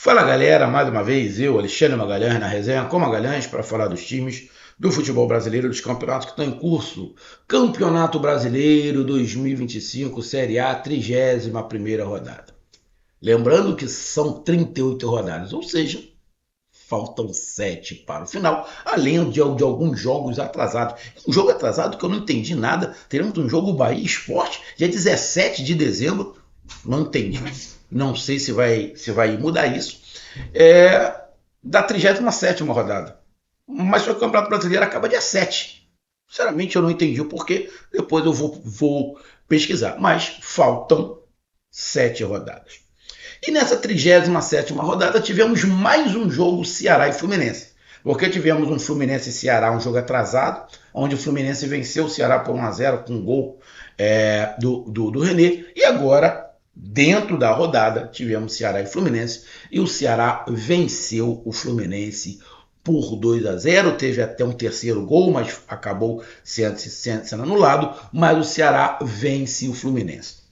Fala galera, mais uma vez eu, Alexandre Magalhães, na resenha com Magalhães para falar dos times do futebol brasileiro, dos campeonatos que estão em curso. Campeonato Brasileiro 2025, Série A, 31ª rodada. Lembrando que são 38 rodadas, ou seja, faltam 7 para o final, além de alguns jogos atrasados. Um jogo atrasado que eu não entendi nada, teremos um jogo Bahia Sport, dia 17 de dezembro, não entendi. Não sei se vai mudar isso. Da 37ª rodada. Mas o Campeonato Brasileiro acaba dia 7. Sinceramente, eu não entendi o porquê. Depois eu vou pesquisar. Mas faltam 7 rodadas. E nessa 37ª rodada tivemos mais um jogo Ceará e Fluminense. Porque tivemos um Fluminense e Ceará, um jogo atrasado, onde o Fluminense venceu o Ceará por 1-0 com um gol do René. E agora, dentro da rodada, tivemos Ceará e Fluminense. E o Ceará venceu o Fluminense por 2-0. Teve até um terceiro gol, mas acabou sendo anulado. Mas o Ceará vence o Fluminense.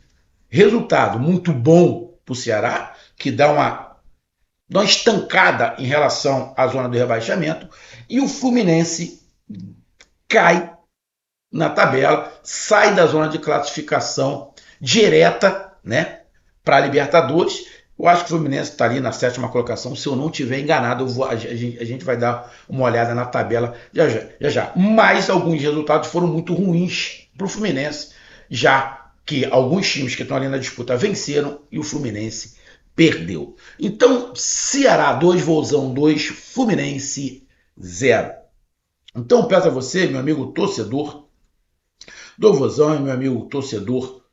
Resultado muito bom para o Ceará, que dá uma estancada em relação à zona do rebaixamento, e o Fluminense cai na tabela, sai da zona de classificação direta, né, para a Libertadores. Eu acho que o Fluminense está ali na 7ª colocação, se eu não estiver enganado, a gente vai dar uma olhada na tabela já. Mas alguns resultados foram muito ruins para o Fluminense, já que alguns times que estão ali na disputa venceram e o Fluminense perdeu. Então, Ceará 2, Vozão 2, Fluminense 0. Então, peço a você, meu amigo torcedor do Vozão e meu amigo torcedor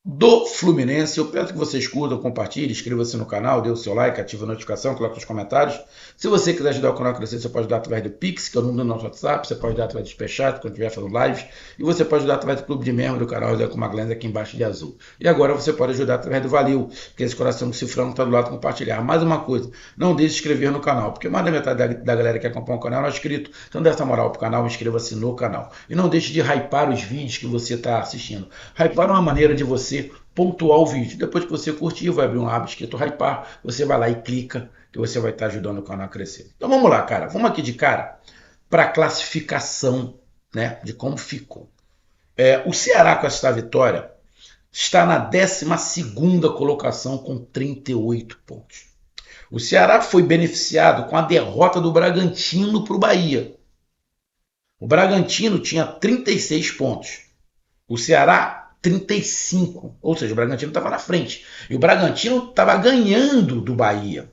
do Fluminense, eu peço que vocês curtam, compartilhem, inscreva-se no canal, dê o seu like, ative a notificação, coloque os comentários. Se você quiser ajudar o canal a crescer, você pode ajudar através do Pix, que é o número do nosso WhatsApp, você pode ajudar através do Superchat, quando estiver fazendo lives, e você pode ajudar através do clube de membro do canal Zé com Magalhães aqui embaixo de azul. E agora você pode ajudar através do Valeu, que é esse coração de cifrão que está do lado compartilhar. Mais uma coisa, não deixe de se inscrever no canal, porque mais da metade da galera que acompanha o canal não é inscrito, então dê essa moral pro canal, inscreva-se no canal. E não deixe de hypar os vídeos que você está assistindo. Hypar é uma maneira de você pontuar o vídeo. Depois que você curtir, vai abrir um aba escrito hypar, você vai lá e clica, que você vai estar ajudando o canal a crescer. Então vamos lá, cara. Vamos aqui de cara para a classificação, né, de como ficou. O Ceará, com essa vitória, está na 12ª colocação com 38 pontos. O Ceará foi beneficiado com a derrota do Bragantino para o Bahia. O Bragantino tinha 36 pontos. O Ceará 35, ou seja, o Bragantino estava na frente. E o Bragantino estava ganhando do Bahia,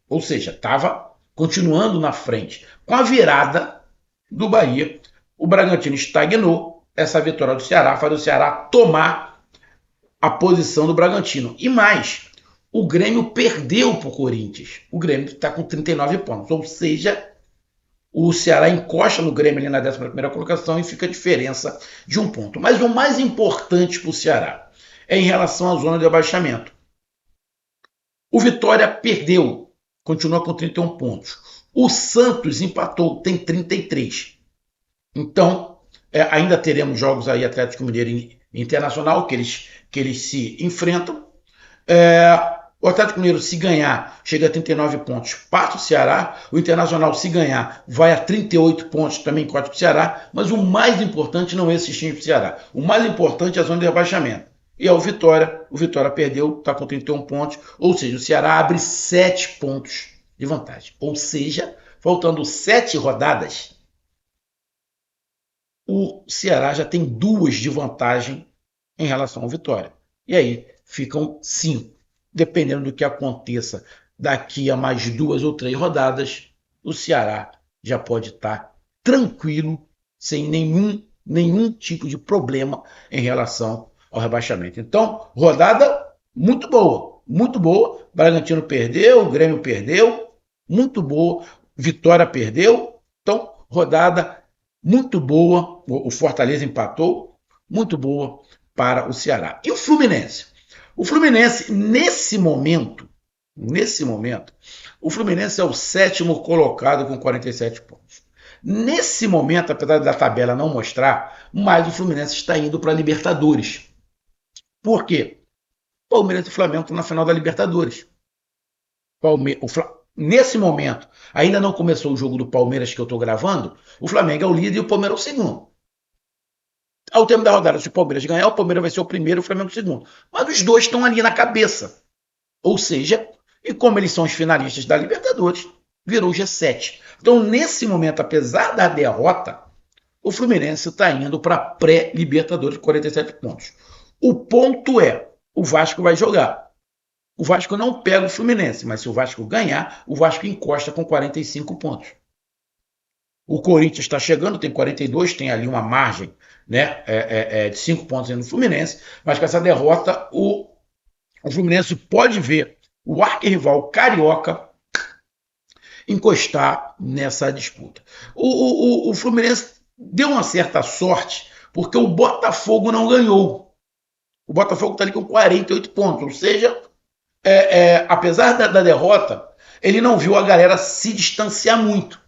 ou seja, estava continuando na frente. Com a virada do Bahia, o Bragantino estagnou. Essa vitória do Ceará faz o Ceará tomar a posição do Bragantino. E mais, o Grêmio perdeu para o Corinthians. O Grêmio está com 39 pontos, ou seja, o Ceará encosta no Grêmio ali na 11ª colocação e fica a diferença de um ponto. Mas o mais importante para o Ceará é em relação à zona de abaixamento. O Vitória perdeu, continua com 31 pontos. O Santos empatou, tem 33. Então, ainda teremos jogos aí, Atlético Mineiro e Internacional, que eles se enfrentam. O Atlético Mineiro, se ganhar, chega a 39 pontos, passa o Ceará. O Internacional, se ganhar, vai a 38 pontos, também corta o Ceará. Mas o mais importante não é esse time do Ceará. O mais importante é a zona de rebaixamento. E é o Vitória. O Vitória perdeu, está com 31 pontos. Ou seja, o Ceará abre 7 pontos de vantagem. Ou seja, faltando 7 rodadas, o Ceará já tem 2 de vantagem em relação ao Vitória. E aí ficam 5. Dependendo do que aconteça daqui a mais 2 ou 3 rodadas, o Ceará já pode estar tranquilo, sem nenhum tipo de problema em relação ao rebaixamento. Então, rodada muito boa, muito boa. Bragantino perdeu, o Grêmio perdeu, muito boa. Vitória perdeu. Então, rodada muito boa. O Fortaleza empatou, muito boa para o Ceará. E o Fluminense? O Fluminense, nesse momento, o Fluminense é o 7º colocado com 47 pontos. Nesse momento, apesar da tabela não mostrar, mas o Fluminense está indo para a Libertadores. Por quê? Palmeiras e Flamengo estão na final da Libertadores. Nesse momento, ainda não começou o jogo do Palmeiras que eu estou gravando, o Flamengo é o líder e o Palmeiras é o segundo. Ao termo da rodada, se o Palmeiras ganhar, o Palmeiras vai ser o primeiro e o Flamengo o segundo. Mas os dois estão ali na cabeça. Ou seja, e como eles são os finalistas da Libertadores, virou G7. Então, nesse momento, apesar da derrota, o Fluminense está indo para pré-Libertadores com 47 pontos. O ponto é, o Vasco vai jogar. O Vasco não pega o Fluminense, mas se o Vasco ganhar, o Vasco encosta com 45 pontos. O Corinthians está chegando, tem 42, tem ali uma margem, né, de 5 pontos no Fluminense, mas com essa derrota, o Fluminense pode ver o arquirrival carioca encostar nessa disputa. O Fluminense deu uma certa sorte, porque o Botafogo não ganhou. O Botafogo está ali com 48 pontos, ou seja, apesar da derrota, ele não viu a galera se distanciar muito,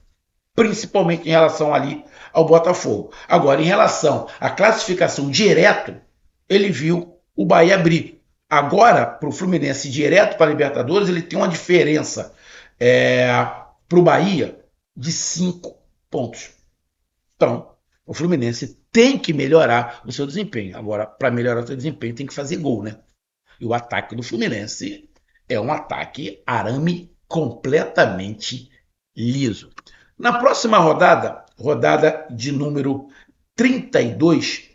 principalmente em relação ali ao Botafogo. Agora, em relação à classificação direto, ele viu o Bahia abrir. Agora, para o Fluminense direto para a Libertadores, ele tem uma diferença para o Bahia de 5 pontos. Então, o Fluminense tem que melhorar o seu desempenho. Agora, para melhorar o seu desempenho, tem que fazer gol, né? E o ataque do Fluminense é um ataque arame completamente liso. Na próxima rodada, rodada de número 32,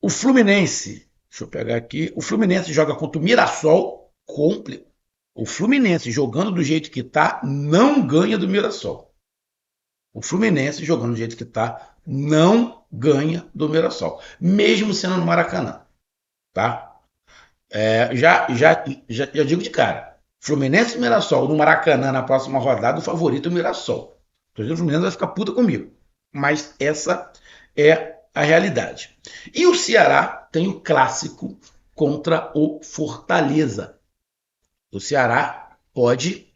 o Fluminense, deixa eu pegar aqui, o Fluminense joga contra o Mirassol, o Fluminense jogando do jeito que está, não ganha do Mirassol. O Fluminense jogando do jeito que está, não ganha do Mirassol, mesmo sendo no Maracanã, tá? Já digo de cara, Fluminense e Mirassol no Maracanã na próxima rodada, o favorito é o Mirassol. O Fluminense vai ficar puta comigo, mas essa é a realidade. E o Ceará tem o clássico contra o Fortaleza. O Ceará pode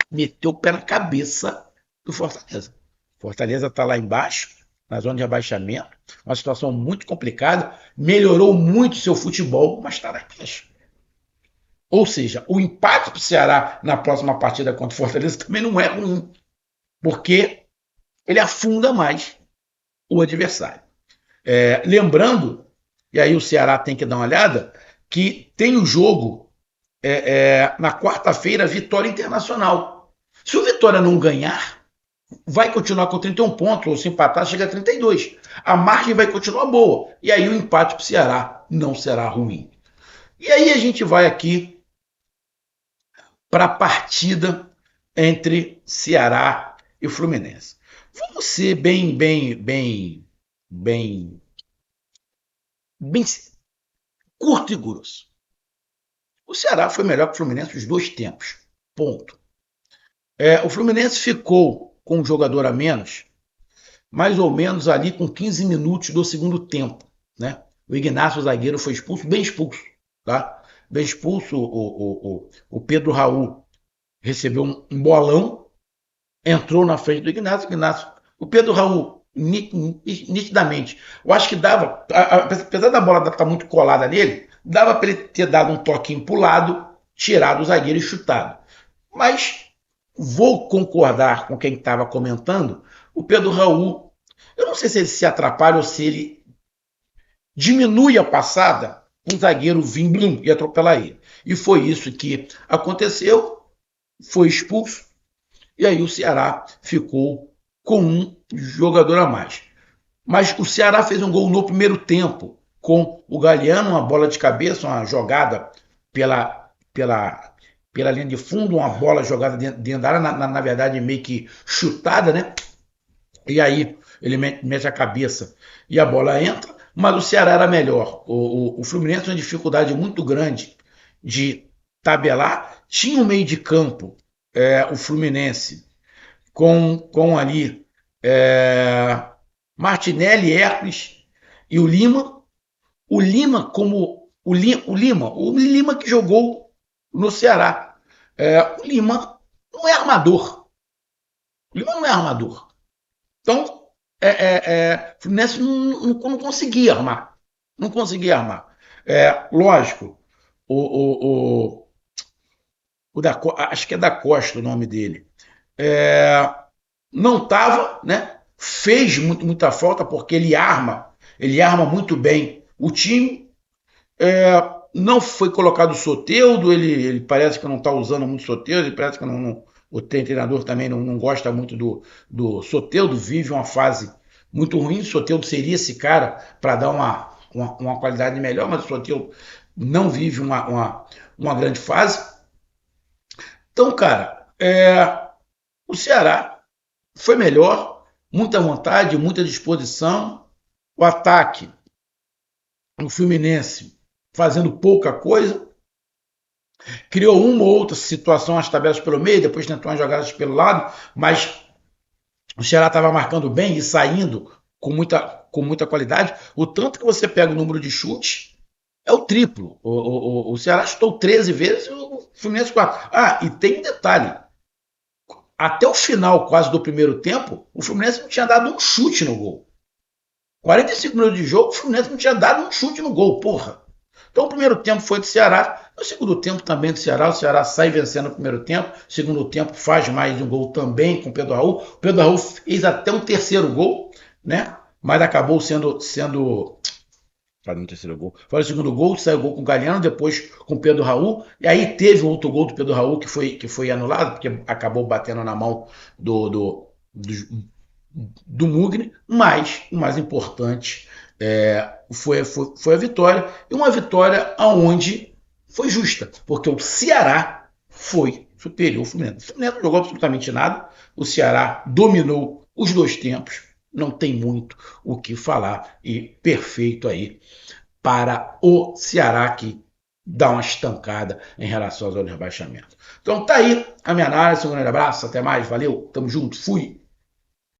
meter o pé na cabeça do Fortaleza. Fortaleza está lá embaixo, na zona de abaixamento, uma situação muito complicada, melhorou muito seu futebol, mas está lá embaixo. Ou seja, o empate para o Ceará na próxima partida contra o Fortaleza também não é ruim, porque ele afunda mais o adversário. Lembrando, e aí o Ceará tem que dar uma olhada, que tem o jogo na quarta-feira, Vitória Internacional. Se o Vitória não ganhar, vai continuar com 31 pontos, ou se empatar, chega a 32. A margem vai continuar boa. E aí o empate para o Ceará não será ruim. E aí a gente vai aqui para a partida entre Ceará e Fluminense. Vamos ser bem curto e grosso. O Ceará foi melhor que o Fluminense os dois tempos. Ponto. O Fluminense ficou com um jogador a menos, mais ou menos ali com 15 minutos do segundo tempo. Né? O Ignacio, o zagueiro, foi expulso, bem expulso. Tá? Bem expulso, o Pedro Raul recebeu um bolão, entrou na frente do Ignacio. O Pedro Raul, nitidamente, eu acho que dava, apesar da bola estar muito colada nele, dava para ele ter dado um toquinho para o lado, tirado o zagueiro e chutado. Mas vou concordar com quem estava comentando, o Pedro Raul, eu não sei se ele se atrapalha ou se ele diminui a passada, um zagueiro vir e atropelar ele. E foi isso que aconteceu, foi expulso, e aí o Ceará ficou com um jogador a mais. Mas o Ceará fez um gol no primeiro tempo, com o Galeano, uma bola de cabeça, uma jogada pela linha de fundo, uma bola jogada dentro da área, na verdade meio que chutada, né? E aí ele mete a cabeça e a bola entra, mas o Ceará era melhor. O Fluminense tem uma dificuldade muito grande de tabelar. Tinha um meio de campo, o Fluminense, com ali Martinelli, Hermes e o Lima. O Lima como o Lima que jogou no Ceará. O Lima não é armador. O Lima não é armador. Então, o Fluminense não conseguia armar. Não conseguia armar. Lógico, o, o, acho que é da Costa o nome dele. É, não estava, né? Fez muita falta porque ele arma muito bem o time. Não foi colocado o Soteldo, ele parece que não está usando muito o Soteldo, ele parece que o treinador também não gosta muito do Soteldo, vive uma fase muito ruim. O Soteldo seria esse cara para dar uma qualidade melhor, mas o Soteldo não vive uma grande fase. Então, cara, o Ceará foi melhor, muita vontade, muita disposição. O ataque, o Fluminense fazendo pouca coisa, criou uma ou outra situação, as tabelas pelo meio, depois tentou umas jogadas pelo lado, mas o Ceará estava marcando bem e saindo com muita qualidade. O tanto que você pega o número de chutes é o triplo. O Ceará chutou 13 vezes e o Fluminense 4. Ah, e tem um detalhe. Até o final quase do primeiro tempo, o Fluminense não tinha dado um chute no gol. 45 minutos de jogo, o Fluminense não tinha dado um chute no gol, porra. Então o primeiro tempo foi do Ceará, o segundo tempo também do Ceará. O Ceará sai vencendo no primeiro tempo, o segundo tempo faz mais um gol também com o Pedro Raul. O Pedro Raul fez até um terceiro gol, né? Mas acabou sendo no terceiro gol. Foi o segundo gol, saiu o gol com o Galhardo, depois com o Pedro Raul. E aí teve outro gol do Pedro Raul que foi anulado, porque acabou batendo na mão do Mugni. Mas o mais importante foi a vitória. E uma vitória aonde foi justa, porque o Ceará foi superior ao Fluminense. O Fluminense não jogou absolutamente nada. O Ceará dominou os dois tempos. Não tem muito o que falar. E perfeito aí para o Ceará, que dá uma estancada em relação ao rebaixamento. Então tá aí a minha análise, um grande abraço, até mais, valeu, tamo junto, fui!